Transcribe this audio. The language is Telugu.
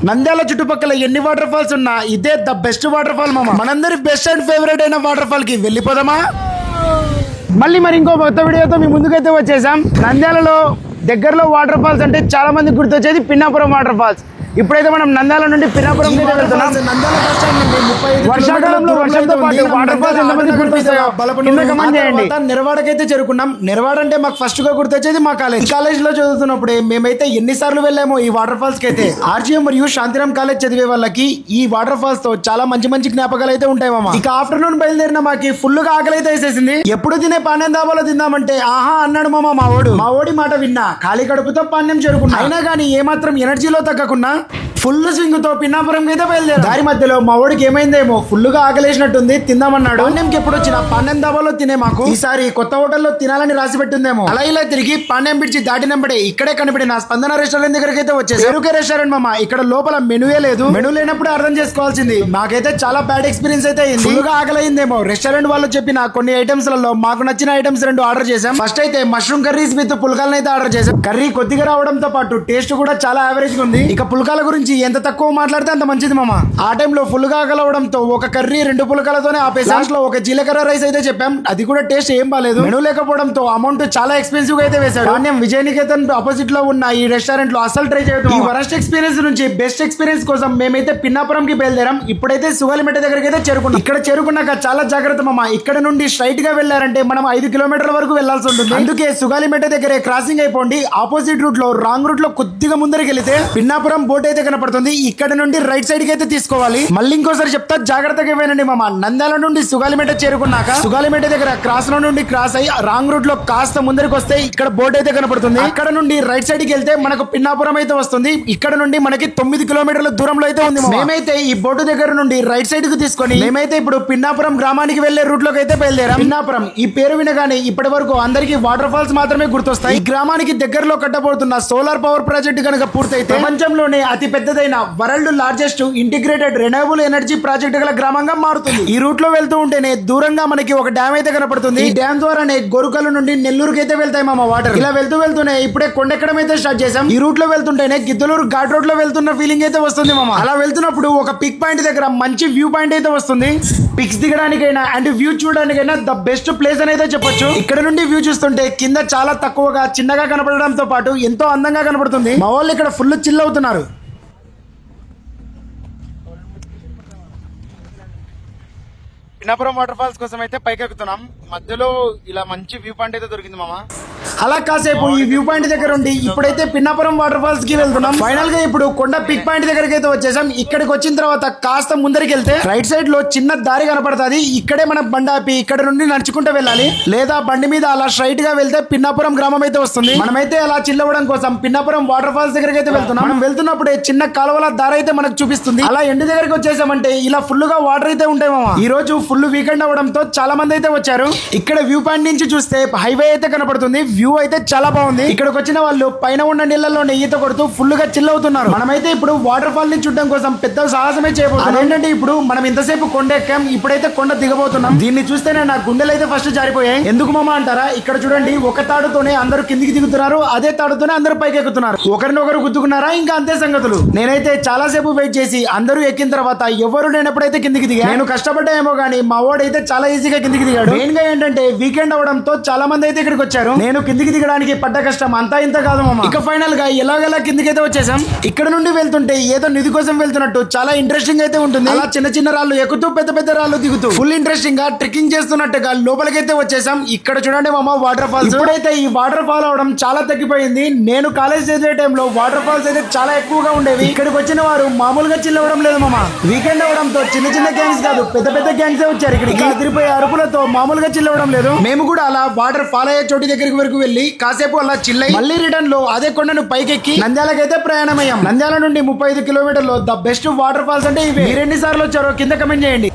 నంద్యాల చుట్టుపక్కల ఎన్ని వాటర్ ఫాల్స్ ఉన్నా ఇదే ద బెస్ట్ వాటర్ ఫాల్ మామ. మనందరి బెస్ట్ అండ్ ఫేవరెట్ అయిన వాటర్ ఫాల్ కి వెళ్ళిపోదామా? మళ్ళీ మరి ఇంకో కొత్త వీడియోతో మీ ముందుకైతే వచ్చేసాం. నంద్యాలలో దగ్గరలో వాటర్ ఫాల్స్ అంటే చాలా మంది గుర్తొచ్చేది పిన్నాపురం వాటర్ ఫాల్స్. ఇప్పుడైతే మనం నంద్యాల నుండి పిన్నాపురం వెళ్తున్నాం. వర్షాకాలంలో వర్షంతో పాటు వాటర్ ఫాల్స్ ఎంతమంది గుర్తొస్తాయో నిర్వాడకైతే చేరుకున్నాం. నిర్వాడ అంటే మాకు ఫస్ట్ గా గుర్తొచ్చేది మా కాలేజ్ లో చదువుతున్నప్పుడే మేమైతే ఎన్నిసార్లు వెళ్ళామో ఈ వాటర్ ఫాల్స్ కి అయితే. ఆర్జీఎం మరియు శాంతిరామ్ కాలేజ్ చదివే వాళ్ళకి ఈ వాటర్ ఫాల్స్ తో చాలా మంచి మంచి జ్ఞాపకాలు అయితే ఉంటాయి మామ. ఇక ఆఫ్టర్నూన్ బయలుదేరిన మాకి ఫుల్ గా ఆకలి అయితే వేసేసింది. ఎప్పుడు తినే పానీయం దాబాలో తిందామంటే ఆహా అన్నాడు మామ మా ఓడి మాట విన్నా ఖాళీ కడుపుతో పానీయం చేరుకున్నా. అయినా కానీ ఏమాత్రం ఎనర్జీలో తగ్గకుండా ఫుల్ స్వింగ్ తో పిన్నాపురం అయితే బయలుదేరు. దారి మధ్యలో మా ఓడికి ఏమైందేమో ఫుల్ గా ఆకలేసినట్టుంది, తిందామన్నాడు. పాండ్యంకి ఎప్పుడు వచ్చిన పాండ్యం దాబాలో తినే మాకు ఈసారి కొత్త హోటల్లో తినాలని రాసి పెట్టిందేమో. అలా ఇలా తిరిగి పాండ్యం బిడ్చి దాటినంబడే ఇక్కడే కనిపడిన స్పందన రెస్టారెంట్ దగ్గరికి అయితే వచ్చేసి పేరుకే రెస్టారెంట్ మామ. ఇక్కడ లోపల మెనూయే లేదు. మెనూ లేనప్పుడు అర్థం చేసుకోవాల్సింది. మాకైతే చాలా బ్యాడ్ ఎక్స్పీరియన్స్ అయితే అయింది. ఫుల్ గా ఆకలైందేమో. రెస్టారెంట్ వాళ్ళు చెప్పిన కొన్ని ఐటమ్స్ లలో మాకు నచ్చిన ఐటమ్స్ 2 ఆర్డర్ చేసాం. ఫస్ట్ అయితే మష్రూమ్ కర్రీస్ విత్ పుల్కాలను అయితే ఆర్డర్ చేసాం. కర్రీ కొద్దిగా రావడంతో పాటు టేస్ట్ కూడా చాలా యావరేజ్ గా ఉంది. ఇక పుల్కాల గురించి ఎంత తక్కువ మాట్లాడితే అంత మంచిది మామ. ఆ టైంలో ఫుల్ గా కలవడంతో ఒక కర్రీ 2 పుల్కాలతోనే ఆపేసి లాస్ట్ లో ఒక జీలకర్ర రైస్ అయితే చెప్పాం. అది కూడా టేస్ట్ ఏం బాలేదు. మెనూ లేకపోవడంతో అమౌంట్ చాలా ఎక్స్పెన్సివ్ గా అయితే వేశాడు. పాండ్యం విజయనికేతన్ ఆపోజిట్ లో ఉన్న ఈ రెస్టారెంట్ లో అసలు ట్రై చేయడం. ఈ వరస్ట్ ఎక్స్పీరియన్స్ నుంచి బెస్ట్ ఎక్స్పీరియన్స్ కోసం మేమైతే పిన్నాపురం కి బయలుదేరాం. ఇప్పుడైతే సుగాలిమెట్ట దగ్గరికి అయితే చేరుకున్నాం. ఇక్కడ చేరుకున్నాక చాలా జాగ్రత్త మామ. ఇక్కడ నుండి స్ట్రైట్ గా వెళ్లారంటే మనం 5 కిలోమీటర్ల వరకు వెళ్లాల్సి ఉంటుంది. అందుకే సుగాలిమెట్ట దగ్గరే క్రాసింగ్ అయిపోండి. ఆపోజిట్ రూట్ లో రాంగ్ రూట్ లో కొద్దిగా ముందరికి వెళితే పిన్నాపురం బోట్ అయితే కనపడుతుంది. ఇక్కడ నుండి రైట్ సైడ్ కి అయితే తీసుకోవాలి. మళ్ళీ ఇంకోసారి చెప్తా, జాగ్రత్తగా వినండి మామ. నంద్యాల నుండి సుగాలిమెట్ట చేరుకున్నాక సుగాలిమెట్ట దగ్గర క్రాస్ లో నుండి క్రాస్ అయ్యి రాంగ్ రూట్ లో కాస్త ముందరికి వస్తే ఇక్కడ బోట్ అయితే కనపడుతుంది. అక్కడ నుండి రైట్ సైడ్ కి వెళ్తే మనకు పిన్నాపురం అయితే వస్తుంది. ఇక్కడ నుండి మనకి 9 కిలోమీటర్ల దూరంలో అయితే ఉంది. మేమైతే ఈ బోటు దగ్గర నుండి రైట్ సైడ్ కి తీసుకొని మేమైతే ఇప్పుడు పిన్నాపురం గ్రామానికి వెళ్లే రూట్ లోకి అయితే బయలుదేరాం. పిన్నాపురం ఈ పేరు వినగానే ఇప్పటి వరకు అందరికి వాటర్ ఫాల్స్ మాత్రమే గుర్తొస్తాయి. ఈ గ్రామానికి దగ్గరలో కట్టబోతున్న సోలార్ పవర్ ప్రాజెక్ట్ కనుక పూర్తయితే ప్రపంచంలోనే అతి పెద్దదైన world largest integrated renewable energy project గల గ్రామంగా మారుతుంది. ఈ రూట్ లో వెళ్తూ ఉంటేనే దూరంగా మనకి ఒక డ్యామ్ అయితే కనపడుతుంది. ఈ డ్యామ్ ద్వారానే గొరుకల నుండి నెల్లూరుకి అయితే వెళ్తాయి మామ వాటర్. ఇలా వెళ్తూనే ఇప్పుడే కొండెక్కడం అయితే స్టార్ట్ చేసాం. ఈ రూట్ లో వెళ్తుంటేనే గిద్దలూరు ఘాట్ రోడ్ లో వెళ్తున్న ఫీలింగ్ అయితే వస్తుంది మామ. అలా వెళ్తున్నప్పుడు ఒక పిక్ పాయింట్ దగ్గర మంచి వ్యూ పాయింట్ అయితే వస్తుంది. పిక్స్ దిగడానికైనా అండ్ వ్యూ చూడడానికైనా ద బెస్ట్ ప్లేస్ అని అయితే చెప్పొచ్చు. ఇక్కడ నుండి వ్యూ చూస్తుంటే కింద చాలా తక్కువగా చిన్నగా కనపడడంతో పాటు ఎంతో అందంగా కనపడుతుంది. మా వాళ్ళు ఇక్కడ ఫుల్ చిల్ అవుతున్నారు. పిన్నాపురం వాటర్ ఫాల్స్ కోసం అయితే పైకెక్కుతున్నాం. మధ్యలో ఇలా మంచి వ్యూ పాయింట్ అయితే దొరికింది మామ. అలా కాసేపు ఈ వ్యూ పాయింట్ దగ్గర ఉండి ఇప్పుడైతే పిన్నాపురం వాటర్ ఫాల్స్ కి వెళ్తున్నాం. ఫైనల్ గా ఇప్పుడు కొండ పిక్ పాయింట్ దగ్గరికి అయితే వచ్చేసాం. ఇక్కడికి వచ్చిన తర్వాత కాస్త ముందరికి వెళ్తే రైట్ సైడ్ లో చిన్న దారి కనపడుతుంది. ఇక్కడే మనం బండి ఆపి ఇక్కడ నుండి నడుచుకుంటూ వెళ్ళాలి. లేదా బండి మీద అలా స్ట్రైట్ గా వెళ్తే పిన్నాపురం గ్రామం అయితే వస్తుంది. మనమైతే అలా చిల్లవడం కోసం పిన్నాపురం వాటర్ ఫాల్స్ దగ్గరికి అయితే వెళ్తున్నాం. మనం వెళ్తున్నప్పుడే చిన్న కాలువల దారి అయితే మనకు చూపిస్తుంది. అలా ఎండు దగ్గరికి వచ్చేసామంటే ఇలా ఫుల్ గా వాటర్ అయితే ఉంటాయి మామ. ఈ రోజు ఫుల్ వీకెండ్ అవడంతో చాలా మంది అయితే వచ్చారు. ఇక్కడ వ్యూ పాయింట్ నుంచి చూస్తే హైవే అయితే కనపడుతుంది. వ్యూ అయితే చాలా బాగుంది. ఇక్కడికి వచ్చిన వాళ్ళు పైన ఉన్న నీళ్లలో ఈత కొడుతూ ఫుల్ గా చిల్ అవుతున్నారు. మనమైతే ఇప్పుడు వాటర్ ఫాల్ ని చూడడం కోసం పెద్ద సాహసమే చేయబోతున్నాం. ఏంటంటే ఇప్పుడు మనం ఇంతసేపు కొండ ఎక్కాం, ఇప్పుడైతే కొండ దిగబోతున్నాం. దీన్ని చూస్తేనే నా గుండెలు అయితే ఫస్ట్ జారిపోయాయి. ఎందుకు మామ అంటారా? ఇక్కడ చూడండి, ఒక తాడుతోనే అందరూ కిందికి దిగుతున్నారు, అదే తాడుతోనే అందరూ పైకి ఎక్కుతున్నారు. ఒకరినొకరు గుద్దుకున్నారా ఇంకా అంతే సంగతులు. నేనైతే చాలా సేపు వెయిట్ చేసి అందరూ ఎక్కిన తర్వాత ఎవరు లేనప్పుడైతే కిందికి దిగా. నేను కష్టపడ్డాయేమో గానీ మా వాడైతే చాలా ఈజీగా కిందికి దిగాడు. మెయిన్ గా ఏంటంటే వీకెండ్ అవడంతో చాలా మంది అయితే ఇక్కడికి వచ్చారు. నేను కిందికి దిగడానికి పడ్డ కష్టం అంతా ఇంత కాదు మామ. ఇక ఫైనల్ గా ఎలాగలా కిందికైతే వచ్చేసాం. ఇక్కడ నుండి వెళ్తుంటే ఏదో నిధి కోసం వెళ్తున్నట్టు చాలా ఇంట్రెస్టింగ్ అయితే ఉంటుంది. అలా చిన్న చిన్న రాళ్ళు ఎక్కుతూ పెద్ద పెద్ద రాళ్ళు దిగుతూ ఫుల్ ఇంట్రెస్టింగ్ గా ట్రెక్కింగ్ చేస్తున్నట్టుగా లోపలికైతే వచ్చేసాం. ఇక్కడ చూడండి మామ వాటర్ ఫాల్స్. ఇప్పుడైతే ఈ వాటర్ ఫాల్ అవడం చాలా తగ్గిపోయింది. నేను కాలేజ్ చదివే టైంలో వాటర్ ఫాల్స్ అయితే చాలా ఎక్కువగా ఉండేవి. ఇక్కడికి వచ్చిన వారు మామూలుగా చిల్ అవ్వడం లేదు మామ. వీకెండ్ అవడంతో చిన్న చిన్న గ్యాంగ్స్ కాదు పెద్ద పెద్ద గ్యాంగ్స్ వచ్చారు. ఇక్కడ తిరిగిపోయే అరుపులతో మామూలుగా చిల్ అవ్వడం లేదు. మేము కూడా అలా వాటర్ ఫాల్ అయ్యే చోటు దగ్గరికి వరకు వెళ్ళి కాసేపు అలా చిల్లై మళ్ళీ రిటర్న్ లో అదే కొండను పైకెక్కి నంద్యాలకైతే ప్రయాణం అయ్యాం. నంద్యాల నుండి 35 కిలోమీటర్లో ద బెస్ట్ వాటర్ ఫాల్స్ అంటే ఇవి. మీరు ఎన్నిసార్లు వచ్చారో కింద కమెంట్ చేయండి.